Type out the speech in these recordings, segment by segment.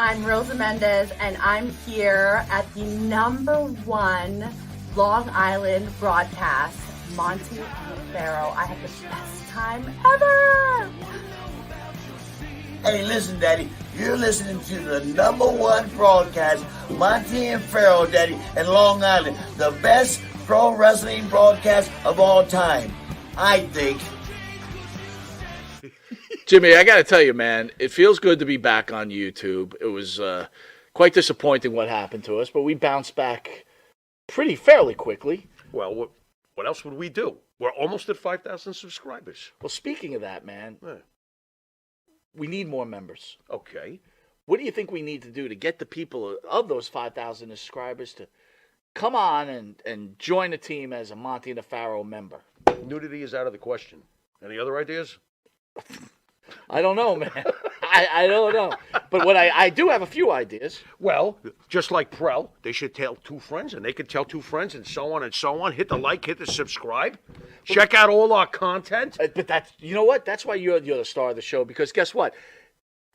I'm Rosa Mendez, and I'm here at the #1 Long Island broadcast, Monty and Pharaoh. I had the best time ever! Hey, listen, Daddy, you're listening to the #1 broadcast, Monty and Pharaoh, Daddy, in Long Island. The best pro wrestling broadcast of all time, I think. Jimmy, I got to tell you, man, it feels good to be back on YouTube. It was quite disappointing what happened to us, but we bounced back fairly quickly. Well, what else would we do? We're almost at 5,000 subscribers. Well, speaking of that, man, we need more members. Okay. What do you think we need to do to get the people of those 5,000 subscribers to come on and join the team as a Monty and the Pharaoh member? Nudity is out of the question. Any other ideas? I don't know, man. I don't know. But what I do have a few ideas. Well, just like Prel, they should tell 2 friends, and they could tell 2 friends, and so on and so on. Hit the like, hit the subscribe. Check out all our content. But that's, you know what? That's why you're the star of the show, because guess what?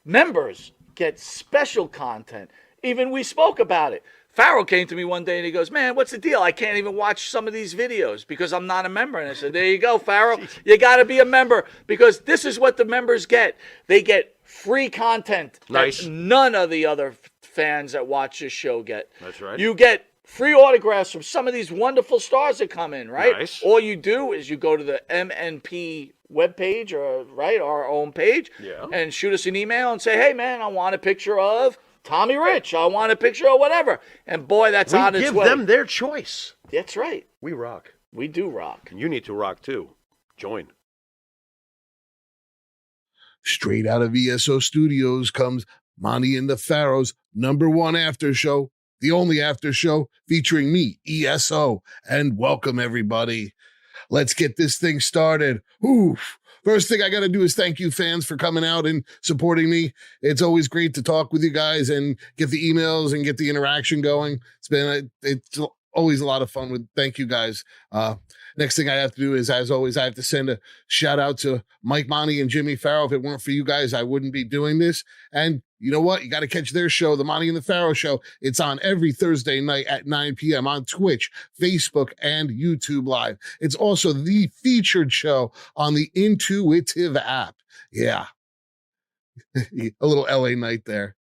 Members get special content. Even we spoke about it. Pharaoh came to me one day and he goes, man, what's the deal? I can't even watch some of these videos because I'm not a member. And I said, there you go, Pharaoh. You got to be a member because this is what the members get. They get free content Nice. that none of the other fans that watch this show get. That's right. You get free autographs from some of these wonderful stars that come in, right? Nice. All you do is you go to the MNP webpage, or right, our own page, and shoot us an email and say, hey, man, I want a picture of Tommy Rich. I want a picture of whatever. And boy, that's on its way. We give them their choice. That's right. We rock. We do rock. And you need to rock too. Join. Straight out of ESO Studios comes Monty and the Pharaoh's #1 after show, the only after show featuring me, ESO. And welcome, everybody. Let's get this thing started. Oof. First thing I got to do is thank you fans for coming out and supporting me. It's always great to talk with you guys and get the emails and get the interaction going. It's always a lot of fun. Thank you guys. Next thing I have to do is, as always, I have to send a shout out to Mike, Monty, and Jimmy Pharaoh. If it weren't for you guys, I wouldn't be doing this. And you know what? You got to catch their show, the Monty and the Pharaoh Show. It's on every Thursday night at 9 p.m. on Twitch, Facebook, and YouTube Live. It's also the featured show on the Intuitive app. Yeah. A little LA night there.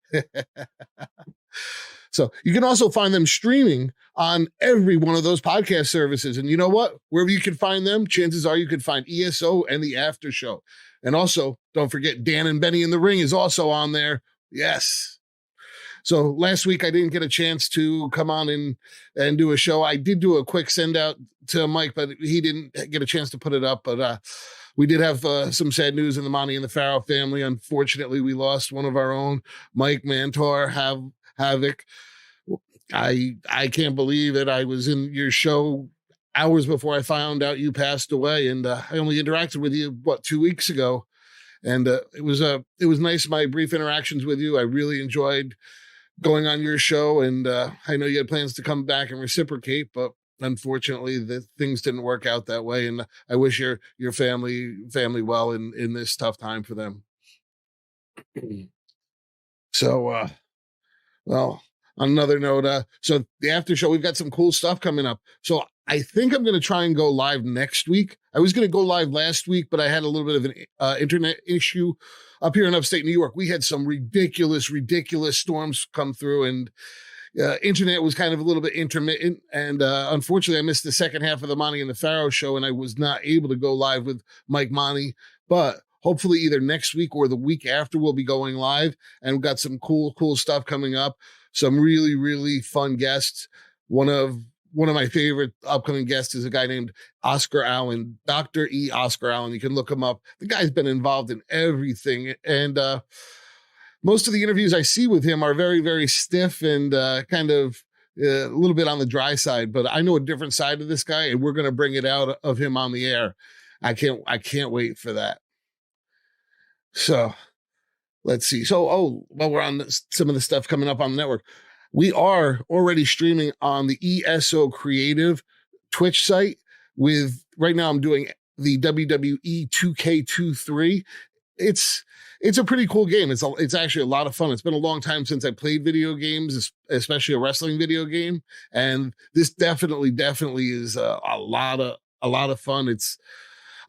So you can also find them streaming on every one of those podcast services. And you know what? Wherever you can find them, chances are you can find ESO and the After Show. And also, don't forget, Dan and Benny in the Ring is also on there. Yes. So last week I didn't get a chance to come on and do a show. I did do a quick send out to Mike, but he didn't get a chance to put it up. But we did have some sad news in the Monty and the Pharaoh family. Unfortunately, we lost one of our own, Mike Mantor, Havoc. I can't believe it. I was in your show hours before I found out you passed away, and I only interacted with you 2 weeks ago, and it was nice, my brief interactions with you. I really enjoyed going on your show, and I know you had plans to come back and reciprocate, but unfortunately the things didn't work out that way, and I wish your family well in this tough time for them. So well, on another note, so the after show, we've got some cool stuff coming up. So I think I'm going to try and go live next week. I was going to go live last week, but I had a little bit of an internet issue up here in upstate New York. We had some ridiculous storms come through, and internet was kind of a little bit intermittent. And unfortunately, I missed the second half of the Monty and the Pharaoh show, and I was not able to go live with Mike Monty. But hopefully either next week or the week after we'll be going live, and we've got some cool stuff coming up. Some really, really fun guests. One of my favorite upcoming guests is a guy named Oscar Allen, Dr. E. Oscar Allen. You can look him up. The guy's been involved in everything. And most of the interviews I see with him are very, very stiff and kind of a little bit on the dry side. But I know a different side of this guy, and we're going to bring it out of him on the air. I can't wait for that. So let's see. So, while we're on some of the stuff coming up on the network, we are already streaming on the ESO Creative Twitch site with, right now I'm doing the WWE 2K23. it's a pretty cool game. It's actually a lot of fun. It's been a long time since I played video games, especially a wrestling video game, and this definitely is a lot of fun. It's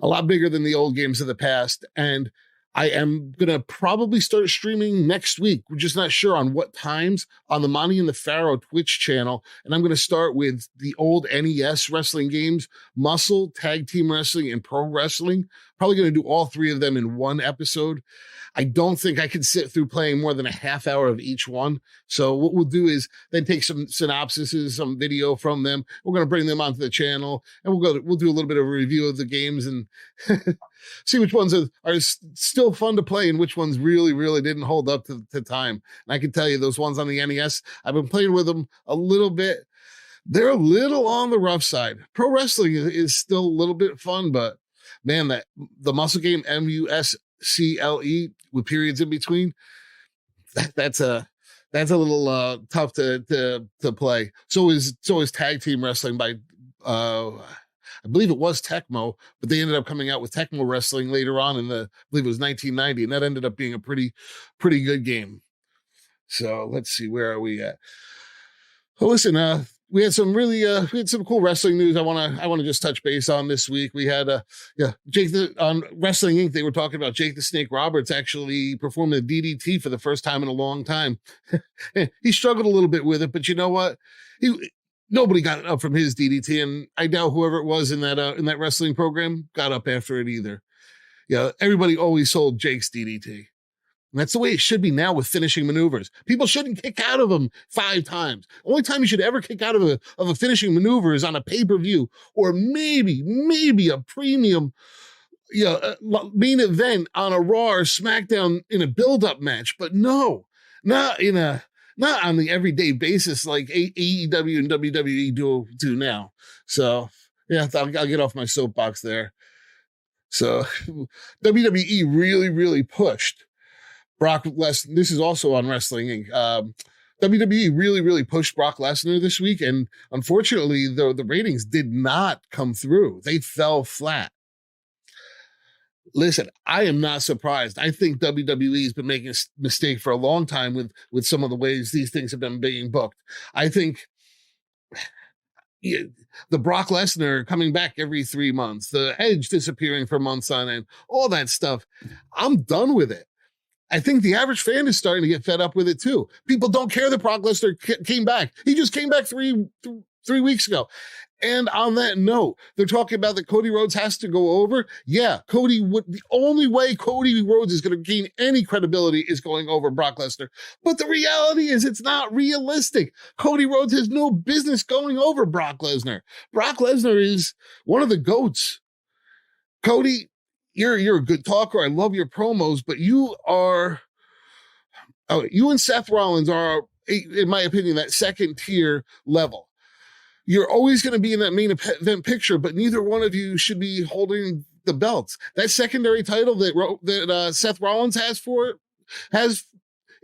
a lot bigger than the old games of the past, and I am going to probably start streaming next week. We're just not sure on what times on the Monty and the Pharaoh Twitch channel. And I'm going to start with the old NES wrestling games, Muscle, Tag Team Wrestling, and Pro Wrestling. Probably going to do all three of them in one episode. I don't think I could sit through playing more than a half hour of each one. So what we'll do is then take some synopsises, some video from them. We're going to bring them onto the channel, and we'll do a little bit of a review of the games and see which ones are still fun to play and which ones really, really didn't hold up to time. And I can tell you those ones on the NES, I've been playing with them a little bit. They're a little on the rough side. Pro wrestling is still a little bit fun, but man, the muscle game, MUSCLE, with periods in between, that's a little tough to play. So is Tag Team Wrestling by I believe it was Tecmo, but they ended up coming out with Tecmo Wrestling later on I believe it was 1990, and that ended up being a pretty good game. So let's see, where are we at? Well, listen, we had some cool wrestling news I want to just touch base on this week. We had Jake on Wrestling Inc. They were talking about Jake the Snake Roberts actually performing the DDT for the first time in a long time. He struggled a little bit with it, but you know what? Nobody got up from his DDT, and I doubt whoever it was in that wrestling program got up after it either. Yeah, everybody always sold Jake's DDT. And that's the way it should be now with finishing maneuvers. People shouldn't kick out of them 5 times. Only time you should ever kick out of a finishing maneuver is on a pay-per-view, or maybe a premium main event on a Raw or SmackDown in a build-up match. But no, not on the everyday basis like AEW and WWE do now. So yeah, I'll get off my soapbox there. So WWE really pushed Brock Lesnar. This is also on Wrestling Inc. WWE really pushed Brock Lesnar this week, and unfortunately, the ratings did not come through. They fell flat. Listen, I am not surprised. I think WWE has been making a mistake for a long time with some of the ways these things have been being booked. I think the Brock Lesnar coming back every 3 months, the Edge disappearing for months on end, all that stuff, I'm done with it. I think the average fan is starting to get fed up with it too. People don't care that Brock Lesnar came back. He just came back three weeks ago. And on that note, they're talking about that Cody Rhodes has to go over. Yeah, the only way Cody Rhodes is going to gain any credibility is going over Brock Lesnar. But the reality is it's not realistic. Cody Rhodes has no business going over Brock Lesnar. Brock Lesnar is one of the GOATs. Cody, you're a good talker. I love your promos, but you and Seth Rollins are, in my opinion, that second tier level. You're always going to be in that main event picture, but neither one of you should be holding the belts. That secondary title that Seth Rollins has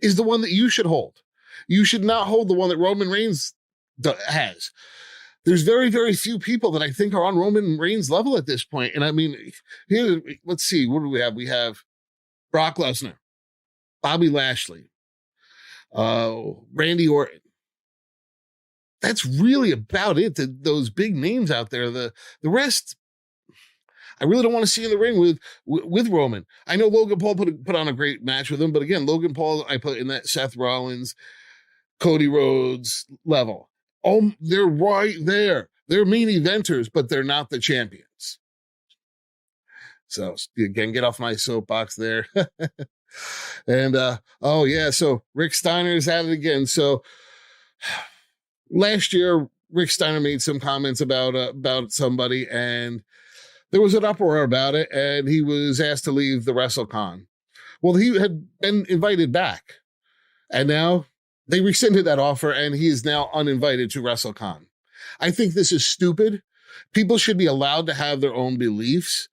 is the one that you should hold. You should not hold the one that Roman Reigns has. There's very, very few people that I think are on Roman Reigns' level at this point. And I mean, here, let's see, what do we have? We have Brock Lesnar, Bobby Lashley, Randy Orton. That's really about it. Those big names out there. The rest, I really don't want to see in the ring with Roman. I know Logan Paul put on a great match with him, but again, Logan Paul I put in that Seth Rollins, Cody Rhodes level. Oh, they're right there. They're main eventers, but they're not the champions. So again, get off my soapbox there. And so Rick Steiner is at it again. So last year, Rick Steiner made some comments about somebody, and there was an uproar about it, and he was asked to leave the WrestleCon. Well, he had been invited back, and now they rescinded that offer, and he is now uninvited to WrestleCon. I think this is stupid. People should be allowed to have their own beliefs.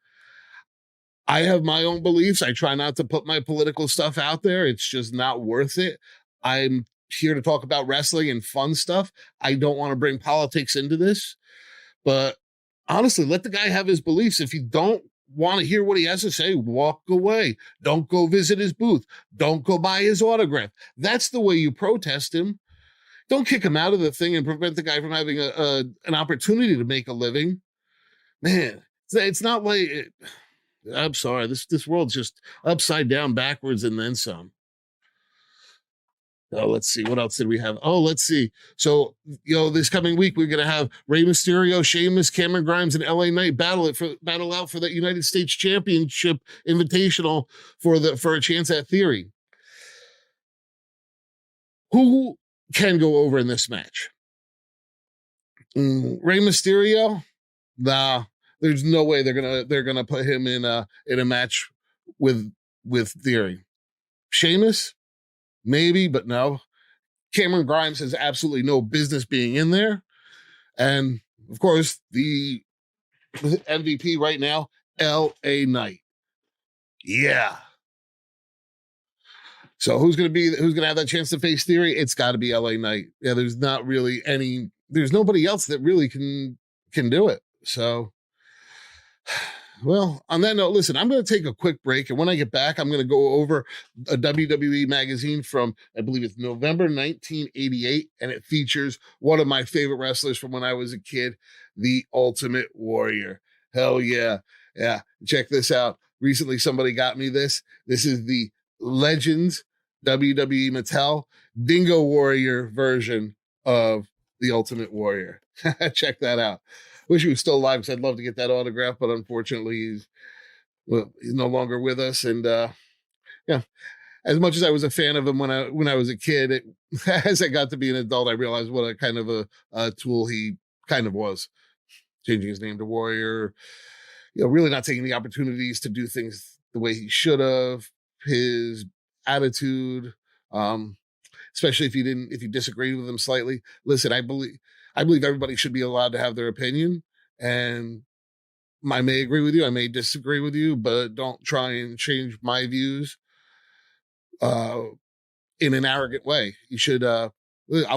I have my own beliefs. I try not to put my political stuff out there. It's just not worth it. I'm here to talk about wrestling and fun stuff. I don't want to bring politics into this, but honestly, let the guy have his beliefs. If you don't want to hear what he has to say, walk away. Don't go visit his booth. Don't go buy his autograph. That's the way you protest him. Don't kick him out of the thing and prevent the guy from having an opportunity to make a living. Man, it's not like I'm sorry. This world's just upside down, backwards, and then some. Oh, let's see. What else did we have? Oh, let's see. So, this coming week, we're going to have Rey Mysterio, Sheamus, Cameron Grimes, and LA Knight battle out for that United States Championship Invitational for a chance at Theory. Who can go over in this match? Rey Mysterio? Nah, there's no way they're gonna put him in a match with Theory. Sheamus? Maybe, but no. Cameron Grimes has absolutely no business being in there. And, of course, the MVP right now, LA Knight. Yeah. So who's going to have that chance to face Theory? It's got to be LA Knight. Yeah, there's nobody else that really can do it. So, well, on that note, listen, I'm going to take a quick break. And when I get back, I'm going to go over a WWE magazine from, I believe it's November 1988. And it features one of my favorite wrestlers from when I was a kid, The Ultimate Warrior. Hell yeah. Yeah. Check this out. Recently, somebody got me this. This is the Legends WWE Mattel Dingo Warrior version of The Ultimate Warrior. Check that out. Wish he was still alive because I'd love to get that autograph, but unfortunately he's no longer with us. And yeah, as much as I was a fan of him when I was a kid, as I got to be an adult, I realized what a kind of a tool he kind of was. Changing his name to Warrior, really not taking the opportunities to do things the way he should have. His attitude, especially if you disagreed with him slightly. Listen, I believe everybody should be allowed to have their opinion, and I may agree with you, I may disagree with you, but don't try and change my views in an arrogant way. You should, I'll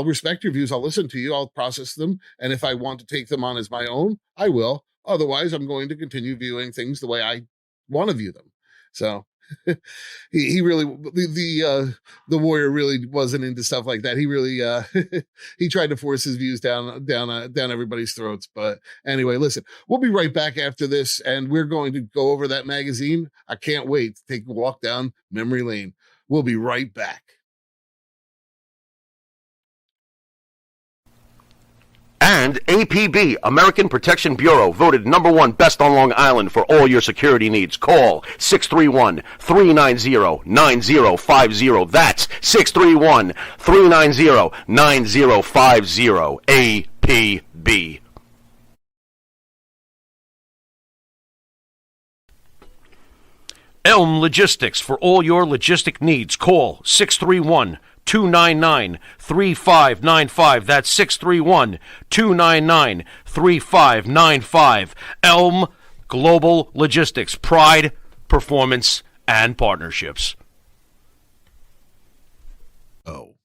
respect your views. I'll listen to you. I'll process them. And if I want to take them on as my own, I will. Otherwise, I'm going to continue viewing things the way I want to view them. So he really, the Warrior really wasn't into stuff like that. He really, he tried to force his views down everybody's throats. But anyway, listen, we'll be right back after this, and we're going to go over that magazine. I can't wait to take a walk down memory lane. We'll be right back. And APB, American Protection Bureau, voted #1 best on Long Island for all your security needs. Call 631-390-9050. That's 631-390-9050. APB. Elm Logistics, for all your logistic needs. Call 631-299-3595. That's 631-299-3595. Elm Global Logistics. Pride, performance, and partnerships. Oh.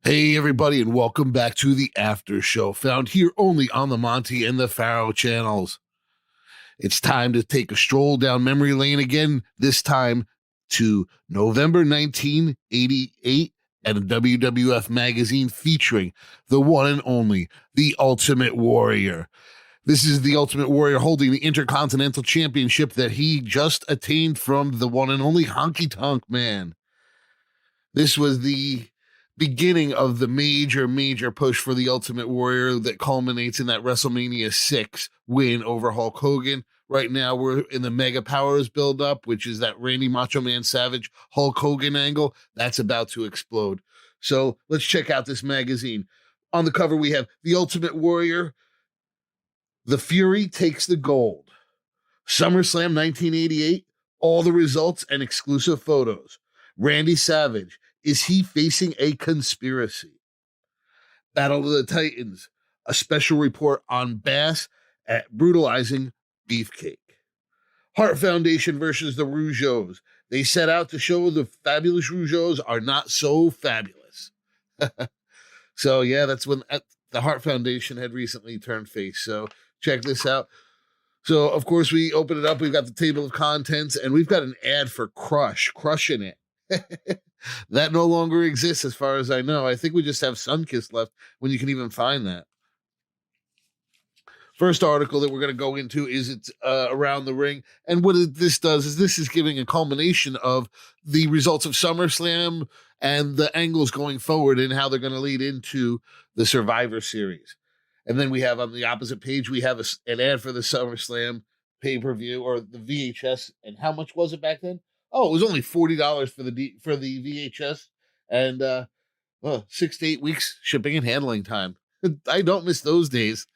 Hey, everybody, and welcome back to the After Show, found here only on the Monty and the Pharaoh channels. It's time to take a stroll down memory lane again, this time to November 1988 and a WWF magazine featuring the one and only The Ultimate Warrior. This is The Ultimate Warrior holding the Intercontinental Championship that he just attained from the one and only Honky Tonk Man. This was the beginning of the major push for the Ultimate Warrior that culminates in that WrestleMania 6 win over Hulk Hogan. Right now, we're in the Mega Powers build-up, which is that Randy Macho Man Savage Hulk Hogan angle. That's about to explode. So let's check out this magazine. On the cover, we have The Ultimate Warrior. The Fury takes the gold. SummerSlam 1988. All the results and exclusive photos. Randy Savage. Is he facing a conspiracy? Battle of the Titans, a special report on Bass at brutalizing Beefcake. Hart Foundation versus the Rougeaus. They set out to show the fabulous Rougeaus are not so fabulous. So yeah, that's when the Hart Foundation had recently turned face. So Check this out. So, of course, we open it up. We've got the table of contents, and we've got an ad for Crushing It. That no longer exists as far as I know. I think we just have Sunkiss left when you can even find that. First article that we're going to go into is it's Around the Ring. And what this does is this is giving a culmination of the results of SummerSlam and the angles going forward and how they're going to lead into the Survivor Series. And then we have on the opposite page, we have an ad for the SummerSlam pay-per-view or the VHS. And how much was it back then? Oh, it was only $40 for the VHS and 6 to 8 weeks shipping and handling time. I don't miss those days.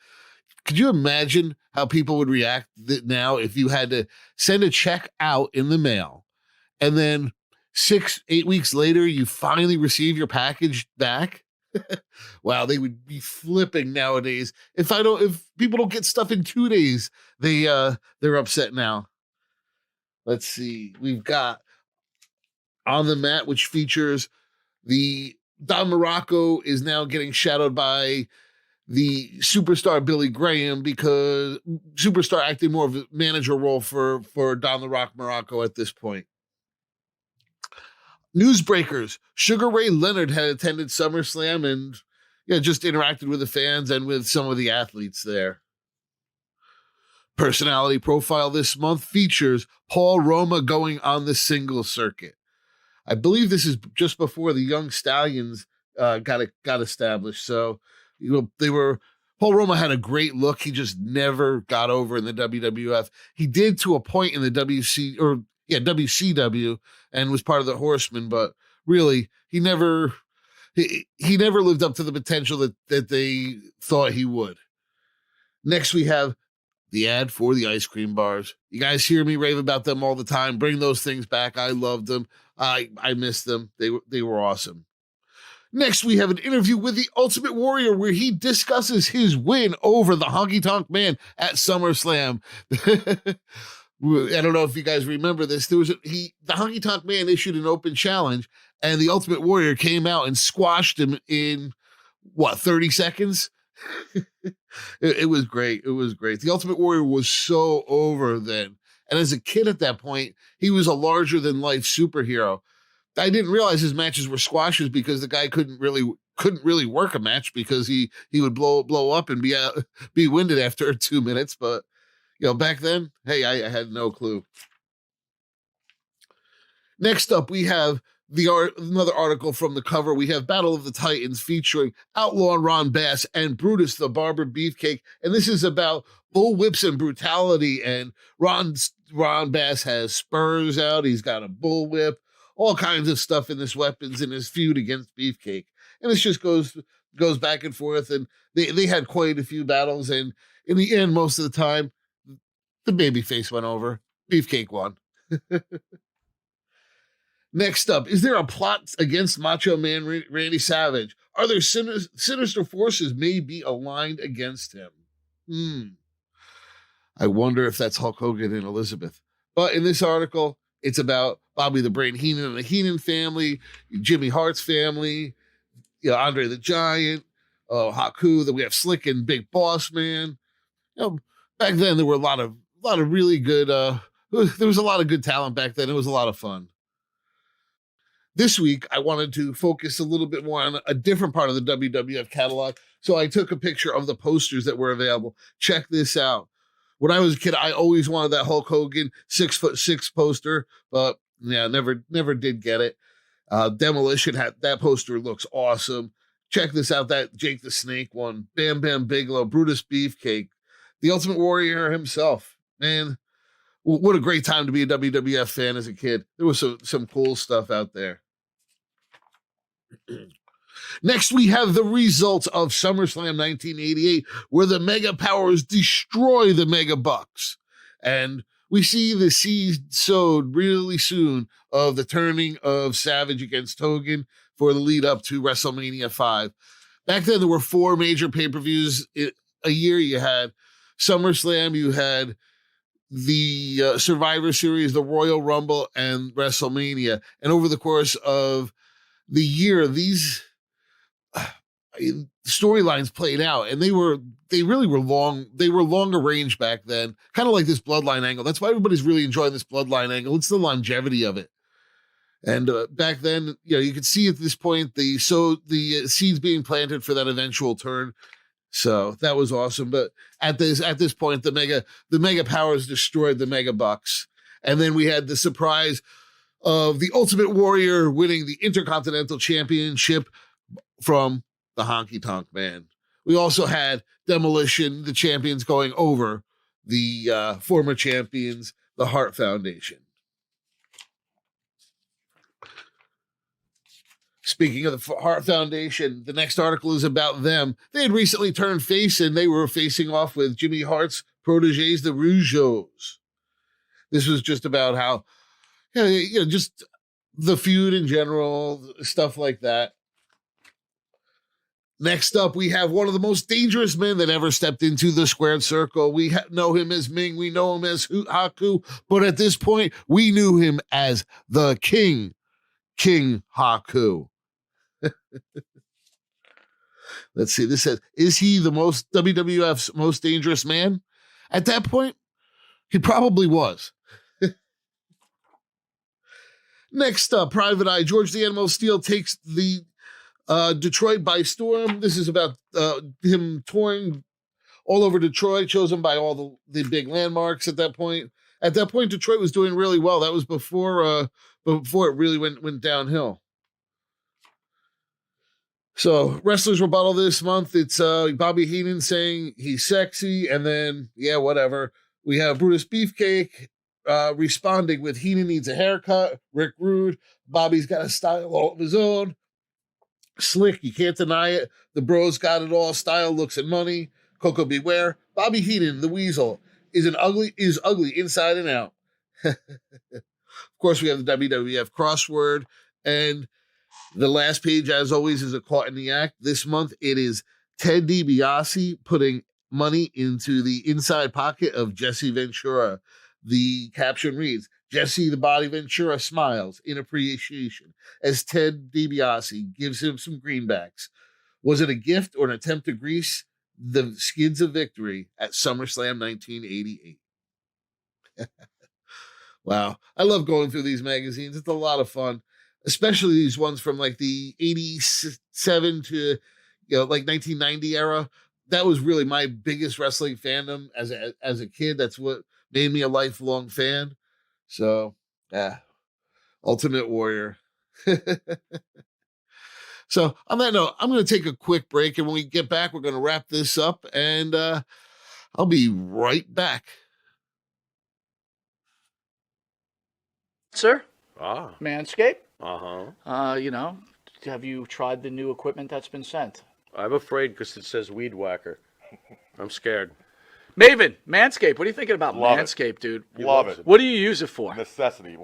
Could you imagine how people would react now if you had to send a check out in the mail and then 6-8 weeks later you finally receive your package back? Wow, they would be flipping nowadays. If people don't get stuff in 2 days, they're upset now. Let's see. We've got On the Mat, which features the Don Morocco is now getting shadowed by the superstar Billy Graham because superstar acting more of a manager role for Don the Rock Morocco at this point. Newsbreakers. Sugar Ray Leonard had attended SummerSlam and just interacted with the fans and with some of the athletes there. Personality profile this month features Paul Roma going on the singles circuit. I believe this is just before the Young Stallions got established. So Paul Roma had a great look. He just never got over in the WWF. He did to a point in the WCW and was part of the Horsemen, but really he never lived up to the potential that they thought he would. Next we have the ad for the ice cream bars. You guys hear me rave about them all the time. Bring those things back. I loved them. I miss them. They were awesome. Next, we have an interview with the Ultimate Warrior where he discusses his win over the Honky Tonk Man at SummerSlam. I don't know if you guys remember this. The Honky Tonk Man issued an open challenge, and the Ultimate Warrior came out and squashed him in 30 seconds. It was great. It was great. The Ultimate Warrior was so over then. And as a kid at that point, he was a larger than life superhero. I didn't realize his matches were squashes because the guy couldn't really work a match because he would blow up and be winded after 2 minutes. But back then, hey, I had no clue. Next up, we have another article from the cover. We have Battle of the Titans featuring Outlaw Ron Bass and Brutus the Barber Beefcake. And this is about bull whips and brutality. And Ron Bass has spurs out. He's got a bull whip, all kinds of stuff in his weapons in his feud against Beefcake. And this just goes back and forth. And they had quite a few battles. And in the end, most of the time, the babyface went over. Beefcake won. Next up, is there a plot against Macho Man Randy Savage? Are there sinister forces may be aligned against him? I wonder if that's Hulk Hogan and Elizabeth. But in this article, it's about Bobby the Brain Heenan and the Heenan family, Jimmy Hart's family, Andre the Giant, Haku. Then we have Slick and Big Boss Man. Back then there were a lot of really good. There was a lot of good talent back then. It was a lot of fun. This week, I wanted to focus a little bit more on a different part of the WWF catalog. So I took a picture of the posters that were available. Check this out. When I was a kid, I always wanted that Hulk Hogan 6'6" poster, but never did get it. Demolition had that poster, looks awesome. Check this out, that Jake the Snake one. Bam Bam Bigelow, Brutus Beefcake, the Ultimate Warrior himself. Man, what a great time to be a WWF fan as a kid. There was some cool stuff out there. Next, we have the results of SummerSlam 1988, where the Mega Powers destroy the Mega Bucks. And we see the seed sowed really soon of the turning of Savage against Hogan for the lead up to WrestleMania 5. Back then, there were 4 major pay-per-views a year. You had SummerSlam, you had the Survivor Series, the Royal Rumble, and WrestleMania. And over the course of the year, storylines played out, and they really were long. They were longer range back then, kind of like this Bloodline angle. That's why everybody's really enjoying this Bloodline angle. It's the longevity of it. And back then, you could see at this point the seeds being planted for that eventual turn. So that was awesome. But at this point, the Mega Powers destroyed the Mega Bucks, and then we had the surprise of the Ultimate Warrior winning the Intercontinental Championship from the Honky Tonk Man. We also had Demolition, the champions, going over the former champions, the Hart Foundation. Speaking of the Hart Foundation, the next article is about them. They had recently turned face, and they were facing off with Jimmy Hart's proteges, the Rougeaus. This was just about how, just the feud in general, stuff like that. Next up, we have one of the most dangerous men that ever stepped into the squared circle. We know him as Ming. We know him as Haku. But at this point, we knew him as the King Haku. Let's see. This says, is he the WWF's most dangerous man? At that point, he probably was. Next up, Private Eye. George the Animal Steel takes the Detroit by storm. This is about him touring all over Detroit, chosen by all the big landmarks at that point. At that point, Detroit was doing really well. That was before it really went downhill. So, Wrestler's Rebuttal this month, it's Bobby Heenan saying he's sexy, and then, whatever. We have Brutus Beefcake responding with Heenan needs a haircut. Rick Rude, Bobby's got a style all of his own. Slick, you can't deny it. The Bros got it all, style, looks, and money. Coco Beware. Bobby Heenan, the Weasel, is ugly inside and out. Of course, we have the WWF crossword, and the last page, as always, is a caught in the act. This month, it is Ted DiBiase putting money into the inside pocket of Jesse Ventura. The caption reads, Jesse the Body Ventura smiles in appreciation as Ted DiBiase gives him some greenbacks. Was it a gift or an attempt to grease the skids of victory at SummerSlam 1988? Wow. I love going through these magazines. It's a lot of fun. Especially these ones from like the 87 to, like 1990 era. That was really my biggest wrestling fandom as a kid. That's what made me a lifelong fan. So, Ultimate Warrior. So, on that note, I'm going to take a quick break. And when we get back, we're going to wrap this up. And I'll be right back. Sir? Ah. Manscaped? Uh-huh. Have you tried the new equipment that's been sent? I'm afraid because it says Weed Whacker. I'm scared. Maven, Manscaped, what are you thinking about Love it. Manscaped, dude? Love it. What do you use it for? Necessity.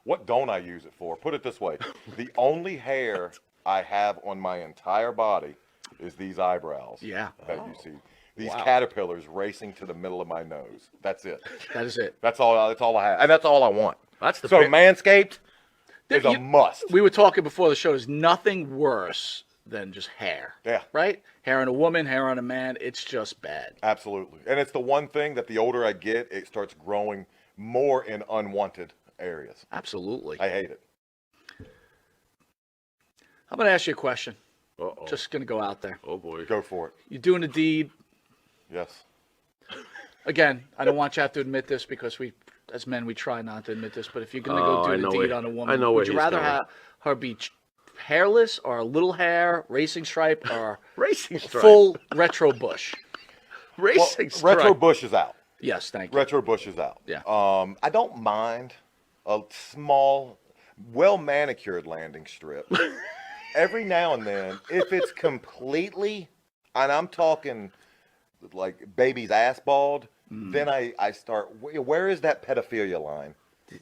What don't I use it for? Put it this way. The only hair I have on my entire body is these eyebrows. Yeah. That you see. These Wow. caterpillars racing to the middle of my nose. That's it. That is it. That's all I have. And that's all I want. That's the So pick. Manscaped is a You- must. We were talking before the show. There's nothing worse than just hair. Yeah. Right? Hair on a woman, hair on a man. It's just bad. Absolutely. And it's the one thing that the older I get, it starts growing more in unwanted areas. Absolutely. I hate it. I'm going to ask you a question. Uh-oh. Just going to go out there. Oh, boy. Go for it. You're doing a deed. Yes. Again, I don't want you to have to admit this because we, as men, we try not to admit this. But if you're going to Oh, go I do know the deed where- on a I woman, know where would you he's rather going. have her be hairless or a little hair, racing stripe, or Racing stripe. full retro bush? Well, Racing stripe. Retro Bush is out. Yes, thank you. Retro Bush is out. Yeah. I don't mind a small, well manicured landing strip. Every now and then, if it's completely, and I'm talking like baby's ass bald, then I start. Where is that pedophilia line?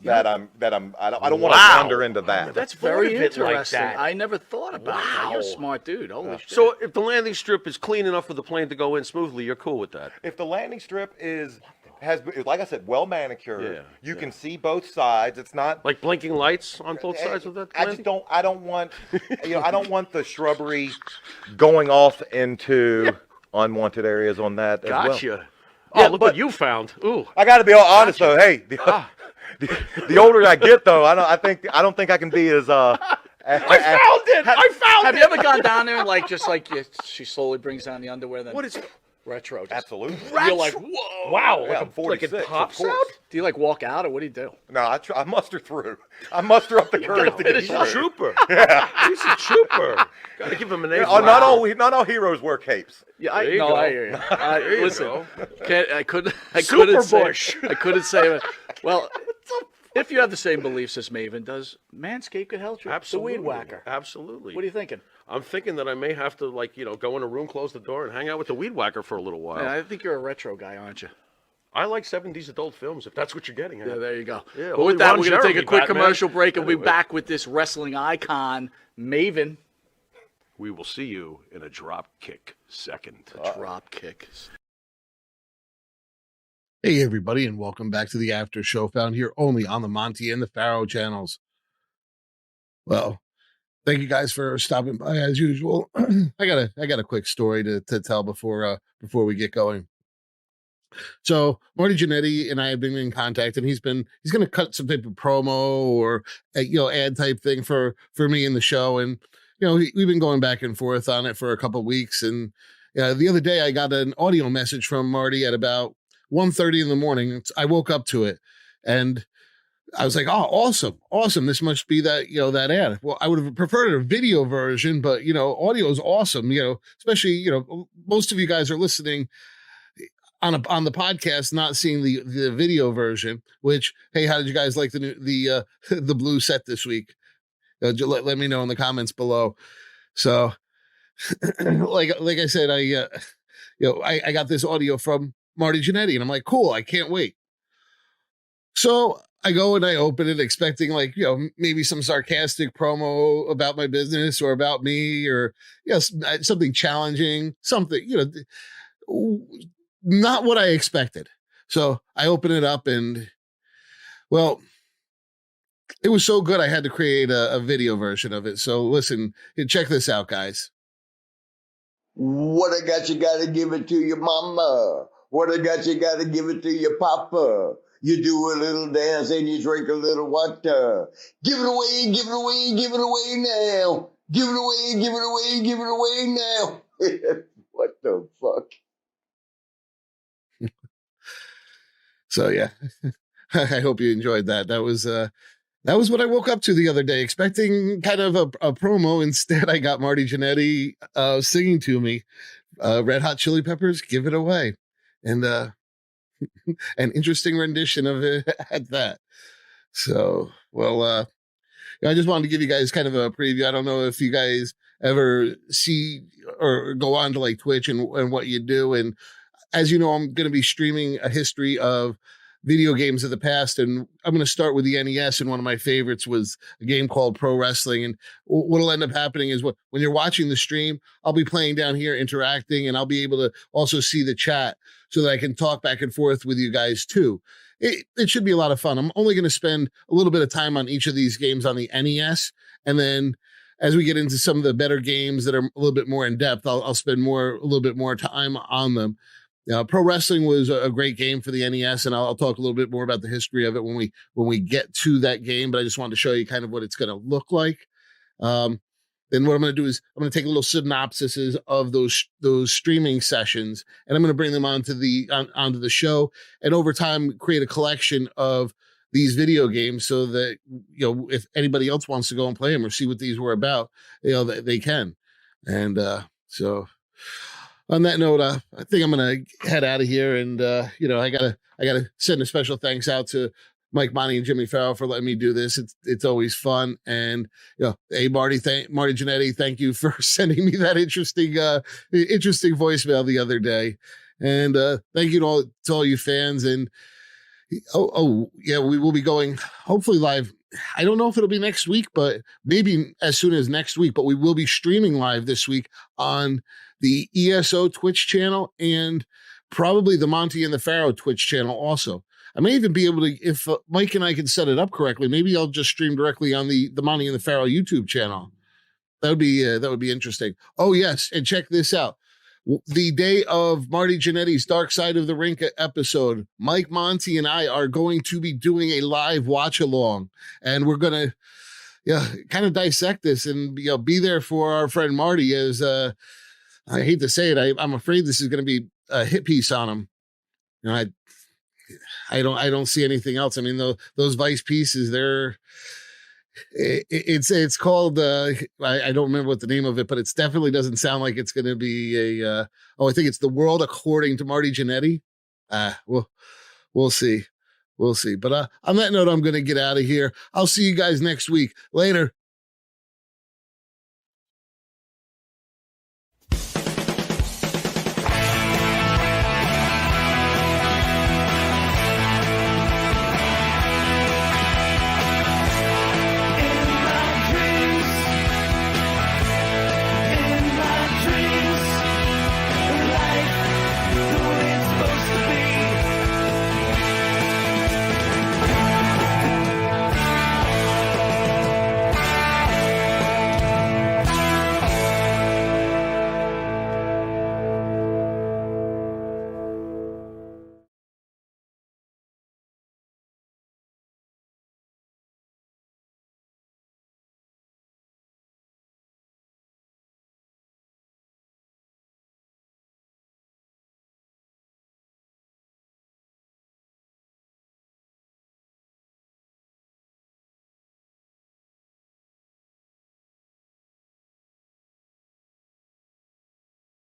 I don't want to Wow. wander into that. That's thought very of it like interesting. that. I never thought about that. You're a Wow. smart dude. Holy shit. So if the landing strip is clean enough for the plane to go in smoothly, you're cool with that. If the landing strip is has, like I said, well manicured. Yeah, You yeah. can see both sides. It's not Like blinking lights on both sides of that. I just don't. I don't want. I don't want the shrubbery going off into unwanted areas on that as well. Gotcha. Oh, Yeah, look but- what you found. Ooh. I got to be all honest though. Hey, Ah. the older I get though, I don't think I can be as I found it. I found Have it. you ever gone down there and like just like she slowly brings down the underwear? Then What is? retro? Just, Absolutely. You're like, whoa! Wow. Yeah, I'm like 46, it of pops course. out. Do you like walk out or what do you do? No, I muster through. I muster up the courage to get He's through. a trooper. He's a trooper. Got to give him an A. Oh, not all heroes wear capes. Yeah, There you no, go. I hear you. There you Listen, go. I couldn't Super say. Bush. I couldn't say it. Well, if you have the same beliefs as Maven does, Manscaped could help you. Absolutely. The weed whacker. Absolutely. What are you thinking? I'm thinking that I may have to, go in a room, close the door, and hang out with the weed whacker for a little while. Man, I think you're a retro guy, aren't you? I like 70s adult films, if that's what you're getting at. Yeah, there you go. Yeah, but only with that, Ron we're going to take Jeremy, a quick Batman. commercial break, and we'll be Anyway. back with this wrestling icon, Maven. We will see you in a drop kick second. Drop kick. Hey, everybody, and welcome back to the After Show, found here only on the Monty and the Pharaoh channels. Well, thank you guys for stopping by as usual. I got a quick story to tell before we get going. So Marty Jannetty and I have been in contact, and he's going to cut some type of promo or ad type thing for me in the show, and we've been going back and forth on it for a couple of weeks. And the other day I got an audio message from Marty at about 1:30 in the morning. I woke up to it, and I was like, "Oh, awesome! This must be that ad." Well, I would have preferred a video version, but audio is awesome. Especially most of you guys are listening on the podcast, not seeing the video version. Which, hey, how did you guys like the blue set this week? Let me know in the comments below. So, like I said, I got this audio from Marty Jannetty, and I'm like, cool, I can't wait. So I go and I open it expecting maybe some sarcastic promo about my business or about me, or something challenging, something, not what I expected. So I open it up, and well, it was so good I had to create a video version of it. So listen, check this out, guys. What I got, you gotta give it to your mama. What I got, you gotta give it to your papa. You do a little dance and you drink a little water. Give it away, give it away, give it away now. Give it away, give it away, give it away now. What the fuck? So yeah, I hope you enjoyed that. That was what I woke up to the other day, expecting kind of a promo. Instead, I got Marty Jannetty singing to me, Red Hot Chili Peppers, "Give It Away," and an interesting rendition of it at that. So, well, I just wanted to give you guys kind of a preview. I don't know if you guys ever see or go on to Twitch and what you do. And as you know, I'm going to be streaming a history of video games of the past, and I'm going to start with the NES. And one of my favorites was a game called Pro Wrestling. And what'll end up happening is when you're watching the stream, I'll be playing down here, interacting, and I'll be able to also see the chat so that I can talk back and forth with you guys too. It should be a lot of fun. I'm only going to spend a little bit of time on each of these games on the NES, and then as we get into some of the better games that are a little bit more in depth, I'll spend a little bit more time on them. Pro Wrestling was a great game for the NES, and I'll talk a little bit more about the history of it when we get to that game. But I just wanted to show you kind of what it's going to look like. Then what I'm going to do is I'm going to take a little synopsises of those streaming sessions, and I'm going to bring them onto the show, and over time create a collection of these video games so that if anybody else wants to go and play them or see what these were about, they can. And so. On that note, I think I'm gonna head out of here, and I gotta send a special thanks out to Mike, Monty, and Jimmy Farrell for letting me do this. It's always fun, and hey Marty Jannetty, thank you for sending me that interesting voicemail the other day, and thank you to all you fans, and yeah, we will be going hopefully live. I don't know if it'll be next week, but maybe as soon as next week. But we will be streaming live this week on the ESO Twitch channel and probably the Monty and the Pharaoh Twitch channel also. I may even be able to, if Mike and I can set it up correctly, maybe I'll just stream directly on the Monty and the Pharaoh YouTube channel. That would be interesting. Oh yes, and check this out. The day of Marty Jannetty's Dark Side of the Rink episode, Mike, Monty, and I are going to be doing a live watch along, and we're gonna kind of dissect this and be there for our friend Marty. As I hate to say it, I'm afraid this is going to be a hit piece on him. I don't see anything else. I mean, those Vice pieces, it's called, I don't remember what the name of it, but it definitely doesn't sound like it's going to be I think it's The World According to Marty Jannetty. We'll see. We'll see. But on that note, I'm going to get out of here. I'll see you guys next week. Later.